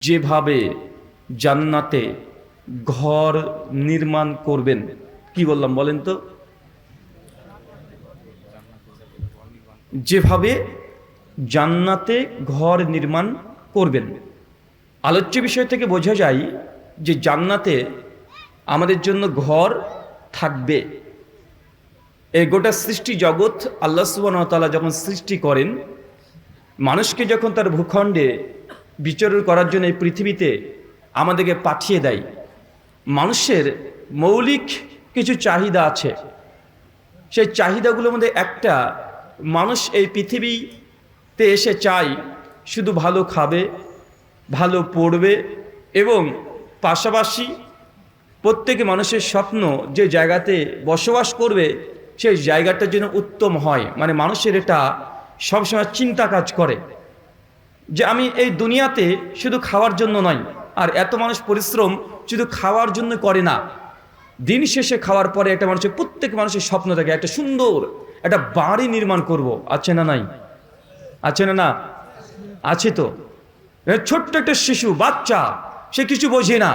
যেভাবে জান্নাতে ঘর নির্মাণ করবেন, কি বললাম বলেন তো? যেভাবে জান্নাতে ঘর নির্মাণ করবেন। আলোচ্য বিষয় থেকে বোঝা যায় যে জান্নাতে আমাদের জন্য ঘর থাকবে। এই গোটা সৃষ্টি জগৎ আল্লাহ সুবহানাহু ওয়া তাআলা যখন সৃষ্টি করেন, মানুষকে যখন তার ভূখণ্ডে বিচরণ করার জন্য এই পৃথিবীতে আমাদেরকে পাঠিয়ে দেয়, মানুষের মৌলিক কিছু চাহিদা আছে। সেই চাহিদাগুলোর মধ্যে একটা, মানুষ এই পৃথিবীতে এসে চায় শুধু ভালো খাবে, ভালো পড়বে এবং পাশাপাশি প্রত্যেকে মানুষের স্বপ্ন যে জায়গাতে বসবাস করবে সেই জায়গাটা যেন উত্তম হয়। মানে মানুষের এটা সবসময় চিন্তা কাজ করে যে আমি এই দুনিয়াতে শুধু খাওয়ার জন্য নয়, আর এত মানুষ পরিশ্রম শুধু খাওয়ার জন্য করে না, দিন শেষে খাওয়ার পরে একটা মানুষের, প্রত্যেক মানুষের স্বপ্ন থাকে একটা সুন্দর একটা বাড়ি নির্মাণ করব। আছে না নাই? আছে না? না আছে তো। ছোট্ট একটা শিশু বাচ্চা, সে কিছু বোঝে না,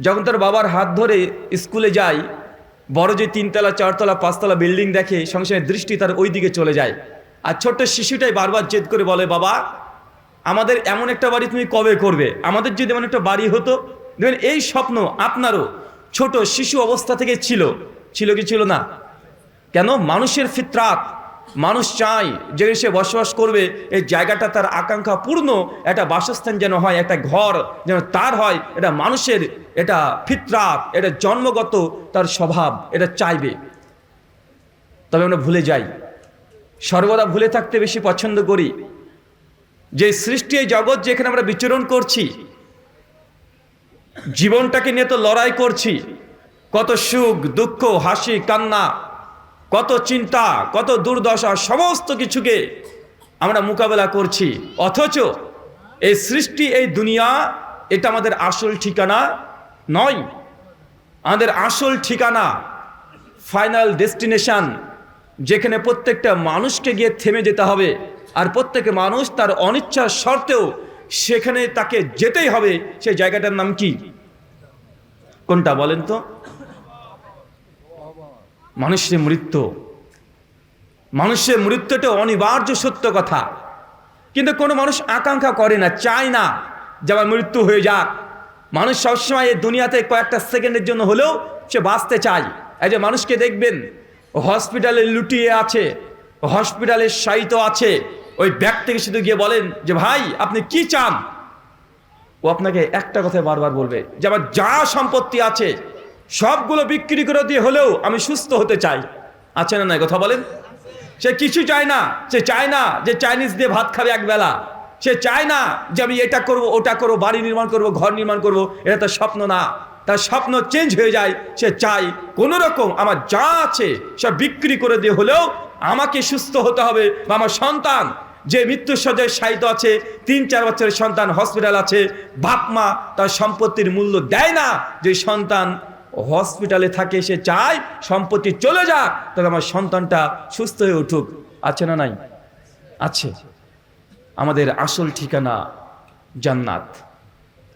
যখন তার বাবার হাত ধরে স্কুলে যায়, বড় যে 3তলা 4তলা 5তলা বিল্ডিং দেখে, সঙ্গে সঙ্গে দৃষ্টি তার ওই দিকে চলে যায়। আর ছোট্ট শিশুটাই বারবার জেদ করে বলে, বাবা আমাদের এমন একটা বাড়ি তুমি কবে করবে? আমাদের যদি এমন একটা বাড়ি হতো। দেখবেন এই স্বপ্ন আপনারও ছোট শিশু অবস্থা থেকে ছিল কি ছিল না? কেন? মানুষের ফিতরাত, মানুষ চায় যে সে বসবাস করবে, এই জায়গাটা তার আকাঙ্ক্ষা পূর্ণ, একটা বাসস্থান যেন হয়, একটা ঘর যেন তার হয়, এটা মানুষের, এটা ফিতরাত, এটা জন্মগত তার স্বভাব, এটা চাইবে। তবে আমরা ভুলে যাই, সর্বদা ভুলে থাকতে বেশি পছন্দ করি যে সৃষ্টি এই জগৎ যেখানে আমরা বিচরণ করছি, জীবনটাকে নিয়ে তো লড়াই করছি, কত সুখ দুঃখ হাসি কান্না, কত চিন্তা, কত দুর্দশা, সমস্ত কিছুকে আমরা মোকাবেলা করছি। অথচ এই সৃষ্টি, এই দুনিয়া, এটা আমাদের আসল ঠিকানা নয়। আমাদের আসল ঠিকানা ফাইনাল ডেস্টিনেশন, যেখানে প্রত্যেকটা মানুষকে গিয়ে থেমে যেতে হবে, আর প্রত্যেক মানুষ তার অনিচ্ছার শর্তেও সেখানে তাকে যেতেই হবে। সেই জায়গাটার নাম কি? কোনটা বলেন তো? মানুষের মৃত্যু। মানুষের মৃত্যুটা অনিবার্য সত্য কথা, কিন্তু কোনো মানুষ আকাঙ্ক্ষা করে না, চায় না যে আমার মৃত্যু হয়ে যাক। মানুষ সবসময় এই দুনিয়াতে কয়েকটা সেকেন্ডের জন্য হলেও সে বাঁচতে চায়। এই যে মানুষকে দেখবেন হসপিটালে লুটিয়ে আছে, হসপিটালে শায়িত আছে, ওই ব্যক্তিকে শুধু গিয়ে বলেন যে ভাই আপনি কি চান, ও আপনাকে একটা কথাই বারবার বলবে যে আমার যা সম্পত্তি আছে সবগুলো বিক্রি করে দিয়ে হলেও আমি সুস্থ হতে চাই। আছে না? নাই কথা বলেন? সে কিছু চায় না। সে চায় না যে চাইনিজ দিয়ে ভাত খাবে একবেলা, সে চায় না যে আমি এটা করব ওটা করবো, বাড়ি নির্মাণ করব, ঘর নির্মাণ করব। এটা তার স্বপ্ন না, তার স্বপ্ন চেঞ্জ হয়ে যায়। সে চায় কোনো রকম আমার যা আছে সব বিক্রি করে দিয়ে হলেও আমাকে সুস্থ হতে হবে, বা আমার সন্তান যে মৃত্যুসজ্জায় শায়িত আছে, 3-4 বছরের সন্তান হসপিটাল আছে, বাপ মা তার সম্পত্তির মূল্য দেয় না, যে সন্তান হসপিটালে থাকে সে চায় সম্পত্তি চলে যাক, তবে আমার সন্তানটা সুস্থ হয়ে উঠুক। আছে না? নাই? আছে। আমাদের আসল ঠিকানা জান্নাত।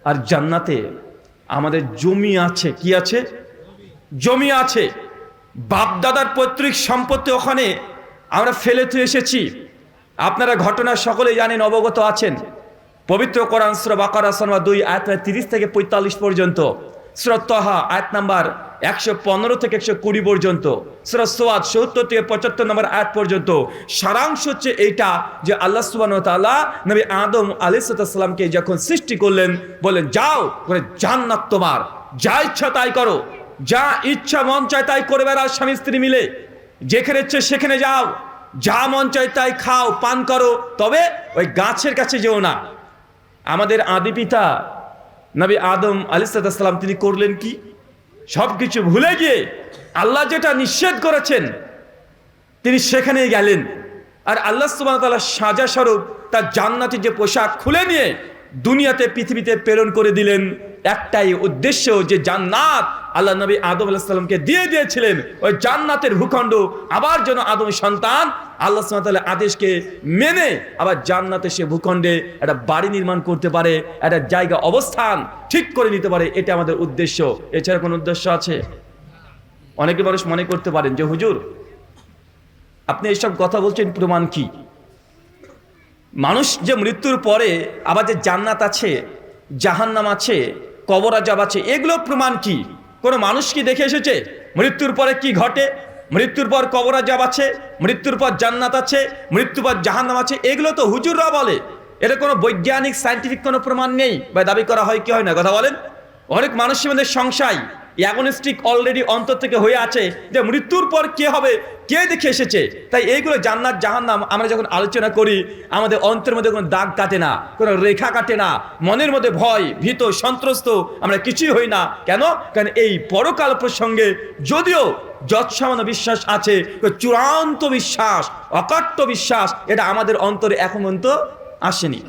আর জান্নাতে আমাদের জমি আছে। কি আছে? জমি আছে। বাপদাদার পৈতৃক সম্পত্তি ওখানে আমরা ফেলে তো এসেছি। আপনারা ঘটনা সকলে জানেন, অবগত আছেন। পবিত্র কোরআন সূরা বাকারা সূরা 2 আয়াত 30 থেকে 45 পর্যন্ত, সূরা তাহা আয়াত নাম্বার 115 থেকে 120 পর্যন্ত, সূরা সোয়াদ 70 থেকে 75 নম্বর আয়াত পর্যন্ত। সারাংশ হচ্ছে এইটা যে আল্লাহ সুবহানাহু ওয়া তাআলা নবী আদম আলাইহিস সালামকে যখন সৃষ্টি করলেন, বলেন যাও করে জান্নাত তোমার, যা ইচ্ছা তাই করো, যা ইচ্ছা মন চায় তাই করে বেড়াও স্বামী স্ত্রী মিলে, যেখানে ইচ্ছে সেখানে যাও, যা মন চায় তাই খাও পান করো, তবে ওই গাছের কাছে যেও না। আমাদের আদি পিতা নবী আদম আলাইহিস সালাম তিনি করলেন কি? সবকিছু ভুলে গিয়ে আল্লাহ যেটা নিষেধ করেছেন তিনি সেখানেই গেলেন। আর আল্লাহ সুবহানাহু ওয়া তাআলা সাজা স্বরূপ তার জান্নাতের যে পোশাক খুলে নিয়ে দুনিয়াতে পৃথিবীতে প্রেরণ করে দিলেন, একটাই উদ্দেশ্য যে জান্নাত আল্লাহ নবী আদম আলাইহিস সালামকে দিয়ে দিয়েছিলেন ওই জান্নাতের ভূখণ্ড, আবার যেন আদমের সন্তান আল্লাহ সুবহানাহু ওয়া তাআলার আদেশকে মেনে আবার জান্নাতে সে ভূখণ্ডে একটা বাড়ি নির্মাণ করতে পারে, একটা জায়গা অবস্থান ঠিক করে নিতে পারে। এটা আমাদের উদ্দেশ্য, এছাড়া কোনো উদ্দেশ্য আছে? অনেকে মানুষ মনে করতে পারেন যে হুজুর আপনি এইসব কথা বলছেন, প্রমাণ কি? মানুষ যে মৃত্যুর পরে আবার যে জান্নাত আছে, জাহান্নাম আছে, কবর আযাব আছে, এগুলো প্রমাণ কি? কোনো মানুষ কি দেখে এসেছে মৃত্যুর পরে কি ঘটে? মৃত্যুর পর কবর আযাব আছে, মৃত্যুর পর জান্নাত আছে, মৃত্যুর পর জাহান্নাম আছে, এগুলো তো হুজুররা বলে। এটা কোনো বৈজ্ঞানিক সায়েন্টিফিক কোনো প্রমাণ নেই বা দাবি করা হয় কি হয় না? কথা বলেন। অনেক মানুষের মধ্যে সংশয়, অ্যাগনস্টিক অলরেডি অন্তর থেকে হয়ে আছে যে মৃত্যুর পর কে হবে, কে দেখে এসেছে। তাই এইগুলো জান্নাত জাহান্নাম আমরা যখন আলোচনা করি আমাদের অন্তরের মধ্যে কোনো দাগ কাটে না, কোনো রেখা কাটে না, মনের মধ্যে ভয় ভীত সন্ত্রস্ত আমরা কিছুই হই না। কেন? কারণ এই পরকাল প্রসঙ্গে যদিও যৎসামান্য বিশ্বাস আছে, চূড়ান্ত বিশ্বাস, অকাট্য বিশ্বাস এটা আমাদের অন্তরে এখন পর্যন্ত আসেনি।